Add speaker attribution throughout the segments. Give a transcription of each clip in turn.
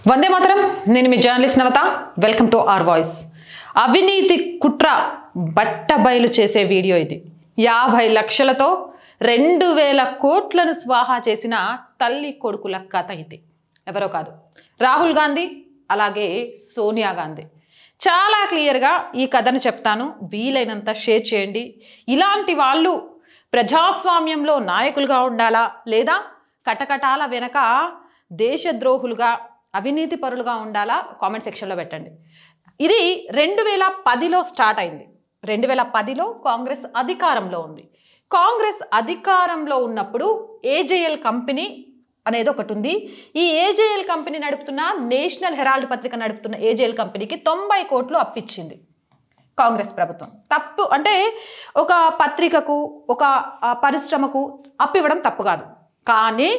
Speaker 1: వందే మాతరం నేను మీ journalist Navatha welcome to our voice అవినీతి కుట్ర బట్టబయలు చేసే వీడియో ఇది 50 లక్షలతో 2000 కోట్లను స్వాహా చేసిన తల్లి కొడుకుల కథ ఇది ఎవరో కాదు రాహుల్ గాంధీ అలాగే సోనియా గాంధీ చాలా క్లియర్ గా ఈ కథను చెప్తాను వీలైనంత షేర్ చేయండి ఇలాంటి వాళ్ళు ప్రజాస్వామ్యంలో నాయకులుగా ఉండాలా లేదా కటకటాల వెనక దేశద్రోహులుగా అవినీతి పరులుగా ఉండాలా కామెంట్ సెక్షన్లో పెట్టండి ఇది 2010లో స్టార్ట్ అయింది 2010లో కాంగ్రెస్ అధికారంలో ఉంది కాంగ్రెస్ అధికారంలో ఉన్నప్పుడు ఏజేఎల్ కంపెనీ అనేది ఒకటి ఉంది ఈ ఏజేఎల్ కంపెనీ నడుపుతున్న నేషనల్ హెరాల్డ్ పత్రిక నడుపుతున్న ఏజేఎల్ కంపెనీకి 90 కోట్లు అప్పిచ్చింది కాంగ్రెస్ ప్రభుత్వం తప్పు అంటే ఒక పత్రికకు ఒక పరిశ్రమకు అప్పివ్వడం తప్పు కాదు కానీ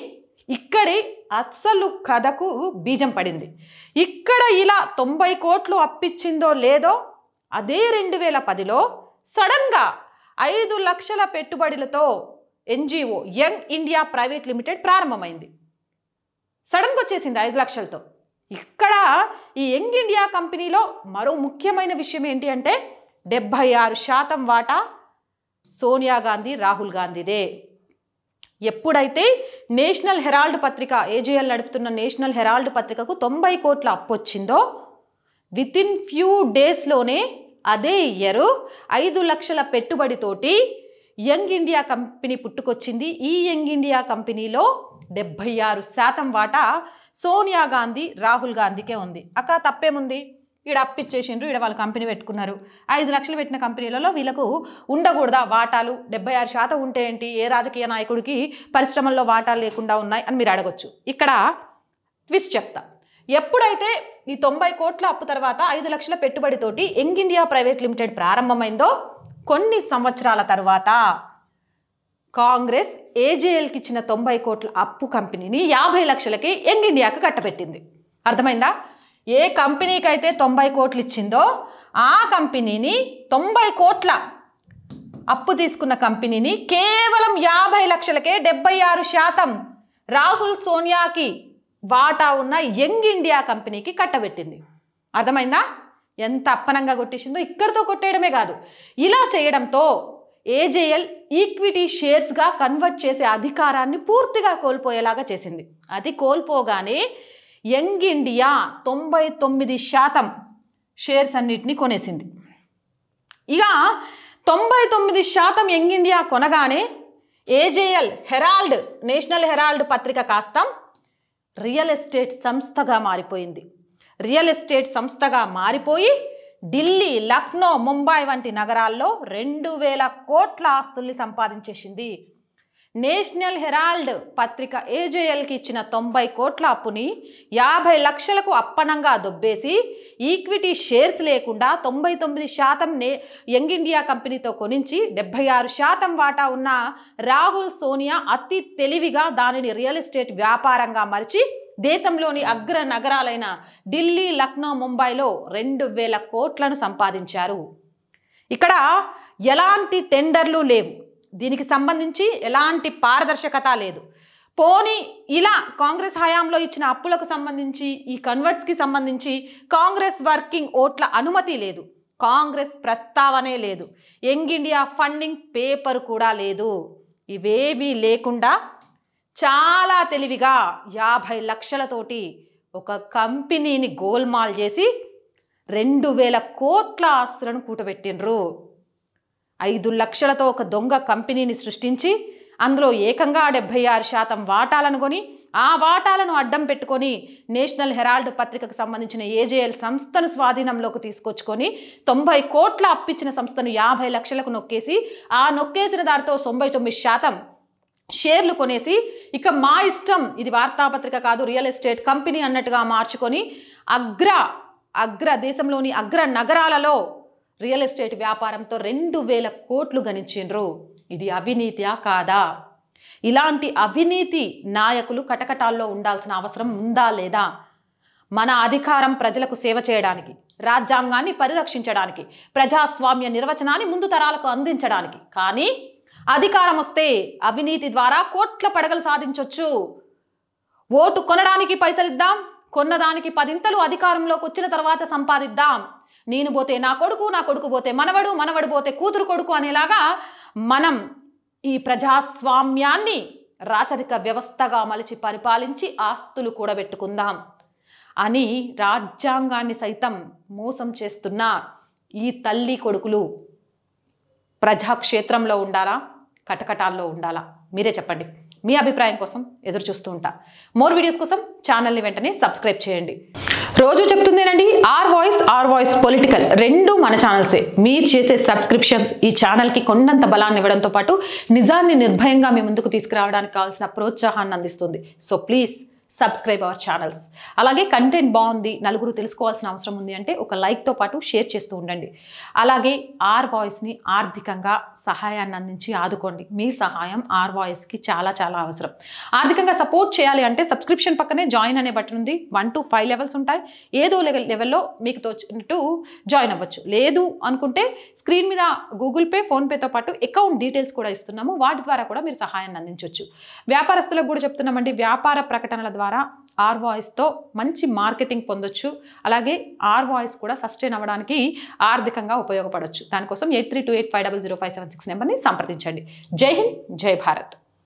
Speaker 1: ఇక్కడే అసలు కథకు బీజం పడింది ఇక్కడ ఇలా 90 కోట్లు అప్పిచ్చిందో లేదో అదే 2010లో సడన్గా 5 లక్షల పెట్టుబడులతో NGO Young India private limited ప్రారంభమైంది సడన్గా వచ్చేసింది 5 లక్షలతో ఇక్కడ ఈ యంగ్ ఇండియా కంపెనీలో మరో ముఖ్యమైన విషయం ఏంటి అంటే 76% వాటా సోనియా గాంధీ రాహుల్ గాంధీదే ఎప్పుడైతే నేషనల్ హెరాల్డ్ పత్రిక ఏజేఎల్ నడుపుతున్న నేషనల్ హెరాల్డ్ పత్రికకు 90 కోట్ల అప్పు వచ్చిందో వితిన్ ఫ్యూ డేస్లోనే అదే ఇయర్ 5 లక్షల పెట్టుబడితోటి యంగ్ ఇండియా కంపెనీ పుట్టుకొచ్చింది ఈ యంగ్ ఇండియా కంపెనీలో 76% వాటా సోనియా గాంధీ రాహుల్ గాంధీకే ఉంది అక్క తప్పేముంది ఈడ అప్పిచ్చేసిండ్రు ఈడ వాళ్ళు కంపెనీ పెట్టుకున్నారు 5 లక్షలు పెట్టిన కంపెనీలలో వీళ్ళకు ఉండకూడదా వాటాలు 76% ఉంటే ఏంటి ఏ రాజకీయ నాయకుడికి పరిశ్రమల్లో వాటాలు లేకుండా ఉన్నాయి అని మీరు అడగొచ్చు ఇక్కడ ట్విస్ట్ చెప్తా ఎప్పుడైతే ఈ 90 కోట్ల అప్పు తర్వాత 5 లక్షల పెట్టుబడితోటి యంగ్ ఇండియా ప్రైవేట్ లిమిటెడ్ ప్రారంభమైందో కొన్ని సంవత్సరాల తర్వాత కాంగ్రెస్ ఏజేఎల్కి ఇచ్చిన 90 కోట్ల అప్పు కంపెనీని 50 లక్షలకి యంగ్ ఇండియాకి కట్టబెట్టింది అర్థమైందా ఏ కంపెనీకి అయితే 90 కోట్లు ఇచ్చిందో ఆ కంపెనీని 90 కోట్ల అప్పు తీసుకున్న కంపెనీని కేవలం 50 లక్షలకే 76% రాహుల్ సోనియాకి వాటా ఉన్న యంగ్ ఇండియా కంపెనీకి కట్టబెట్టింది అర్థమైందా ఎంత అప్పనంగా కొట్టేసిందో ఇక్కడితో కొట్టేయడమే కాదు ఇలా చేయడంతో ఏజేఎల్ ఈక్విటీ షేర్స్గా కన్వర్ట్ చేసే అధికారాన్ని పూర్తిగా కోల్పోయేలాగా చేసింది అది కోల్పోగానే యంగ్ ఇండియా 99% షేర్స్ అన్నిటినీ కొనేసింది ఇక 99% యంగ్ ఇండియా కొనగానే ఏజేఎల్ హెరాల్డ్ నేషనల్ హెరాల్డ్ పత్రిక కాస్త రియల్ ఎస్టేట్ సంస్థగా మారిపోయింది రియల్ ఎస్టేట్ సంస్థగా మారిపోయి ఢిల్లీ లక్నో ముంబై వంటి నగరాల్లో 2000 కోట్ల ఆస్తుల్ని సంపాదించేసింది నేషనల్ హెరాల్డ్ పత్రిక ఏజేఎల్కి ఇచ్చిన 90 కోట్ల అప్పుని 50 లక్షలకు అప్పనంగా దొబ్బేసి ఈక్విటీ షేర్స్ లేకుండా 99% యంగ్ ఇండియా కంపెనీతో కొనించి 76% వాటా ఉన్న రాహుల్ సోనియా అతి తెలివిగా దానిని రియల్ ఎస్టేట్ వ్యాపారంగా మలిచి దేశంలోని అగ్ర నగరాలైన ఢిల్లీ లక్నో ముంబైలో 2000 కోట్లను సంపాదించారు ఇక్కడ ఎలాంటి టెండర్లు లేవు దీనికి సంబంధించి ఎలాంటి పారదర్శకత లేదు పోనీ ఇలా కాంగ్రెస్ హయాంలో ఇచ్చిన అప్పులకు సంబంధించి ఈ కన్వర్ట్స్కి సంబంధించి కాంగ్రెస్ వర్కింగ్ ఓట్ల అనుమతి లేదు కాంగ్రెస్ ప్రస్తావనే లేదు యంగ్ ఇండియా ఫండింగ్ పేపర్ కూడా లేదు ఇవేవీ లేకుండా చాలా తెలివిగా 50 లక్షలతోటి ఒక కంపెనీని గోల్మాల్ చేసి 2000 కోట్ల ఆస్తులను కూటబెట్టిండ్రు 5 లక్షలతో ఒక దొంగ కంపెనీని సృష్టించి అందులో ఏకంగా 76% వాటాలను కొని ఆ వాటాలను అడ్డం పెట్టుకొని నేషనల్ హెరాల్డ్ పత్రికకు సంబంధించిన ఏజేఎల్ సంస్థను స్వాధీనంలోకి తీసుకొచ్చుకొని 90 కోట్ల అప్పిచ్చిన సంస్థను 50 లక్షలకు నొక్కేసి ఆ నొక్కేసిన దారితో 99% షేర్లు కొనేసి ఇక మా ఇష్టం ఇది వార్తాపత్రిక కాదు రియల్ ఎస్టేట్ కంపెనీ అన్నట్టుగా మార్చుకొని అగ్ర దేశంలోని అగ్ర నగరాలలో రియల్ ఎస్టేట్ వ్యాపారంతో 2000 కోట్లు గణించిండ్రు ఇది అవినీతియా కాదా ఇలాంటి అవినీతి నాయకులు కటకటాల్లో ఉండాల్సిన అవసరం ఉందా లేదా మన అధికారం ప్రజలకు సేవ చేయడానికి రాజ్యాంగాన్ని పరిరక్షించడానికి ప్రజాస్వామ్య నిర్వచనాన్ని ముందు తరాలకు అందించడానికి కానీ అధికారం వస్తే అవినీతి ద్వారా కోట్ల పడగలు సాధించొచ్చు ఓటు కొనడానికి పైసలు ఇద్దాం కొన్నదానికి 10 అధికారంలోకి వచ్చిన తర్వాత సంపాదిద్దాం. నేను పోతే నా కొడుకు పోతే మనవడు పోతే కూతురు కొడుకు అనేలాగా మనం ఈ ప్రజాస్వామ్యాన్ని రాచరిక వ్యవస్థగా మలిచి పరిపాలించి ఆస్తులు కూడబెట్టుకుందాం అని రాజ్యాంగాన్ని సైతం మోసం చేస్తున్న ఈ తల్లి కొడుకులు ప్రజాక్షేత్రంలో ఉండాలా, కటకటాల్లో ఉండాలా? మీరే చెప్పండి. మీ అభిప్రాయం కోసం ఎదురు చూస్తూ ఉంటా. మోర్ వీడియోస్ కోసం ఛానల్ని వెంటనే సబ్స్క్రైబ్ చేయండి. రోజు చెప్తుందేనండి, ఆర్ వాయిస్ పొలిటికల్ రెండు మన ఛానల్సే. మీరు చేసే సబ్స్క్రిప్షన్స్ ఈ ఛానల్కి కొండంత బలాన్ని ఇవ్వడంతో పాటు నిజాన్ని నిర్భయంగా మీ ముందుకు తీసుకురావడానికి కావాల్సిన ప్రోత్సాహాన్ని అందిస్తుంది. So please subscribe our channels. అలాగే కంటెంట్ బాగుంది, నలుగురు తెలుసుకోవాల్సిన అవసరం ఉంది అంటే ఒక లైక్తో పాటు షేర్ చేస్తూ ఉండండి. అలాగే ఆర్ వాయిస్ని ఆర్థికంగా సహాయాన్ని అందించి ఆదుకోండి. మీ సహాయం ఆర్ వాయిస్కి చాలా చాలా అవసరం. ఆర్థికంగా సపోర్ట్ చేయాలి అంటే సబ్స్క్రిప్షన్ పక్కనే జాయిన్ అనే బటన్ ఉంది. 1 to 5 లెవెల్స్ ఉంటాయి. ఏదో లెవెల్లో మీకు తోచినట్టు జాయిన్ అవ్వచ్చు. లేదు అనుకుంటే స్క్రీన్ మీద గూగుల్ పే, ఫోన్పేతో పాటు అకౌంట్ డీటెయిల్స్ కూడా ఇస్తున్నాము. వాటి ద్వారా కూడా మీరు సహాయాన్ని అందించవచ్చు. వ్యాపారస్తులకు కూడా చెప్తున్నామండి, వ్యాపార ప్రకటనల ద్వారా ఆర్ వాయిస్తో మంచి మార్కెటింగ్ పొందొచ్చు. అలాగే ఆర్ వాయిస్ కూడా సస్టైన్ అవ్వడానికి ఆర్థికంగా ఉపయోగపడవచ్చు. దానికోసం 8328500576 నెంబర్ని సంప్రదించండి. జై హింద్, జై భారత్.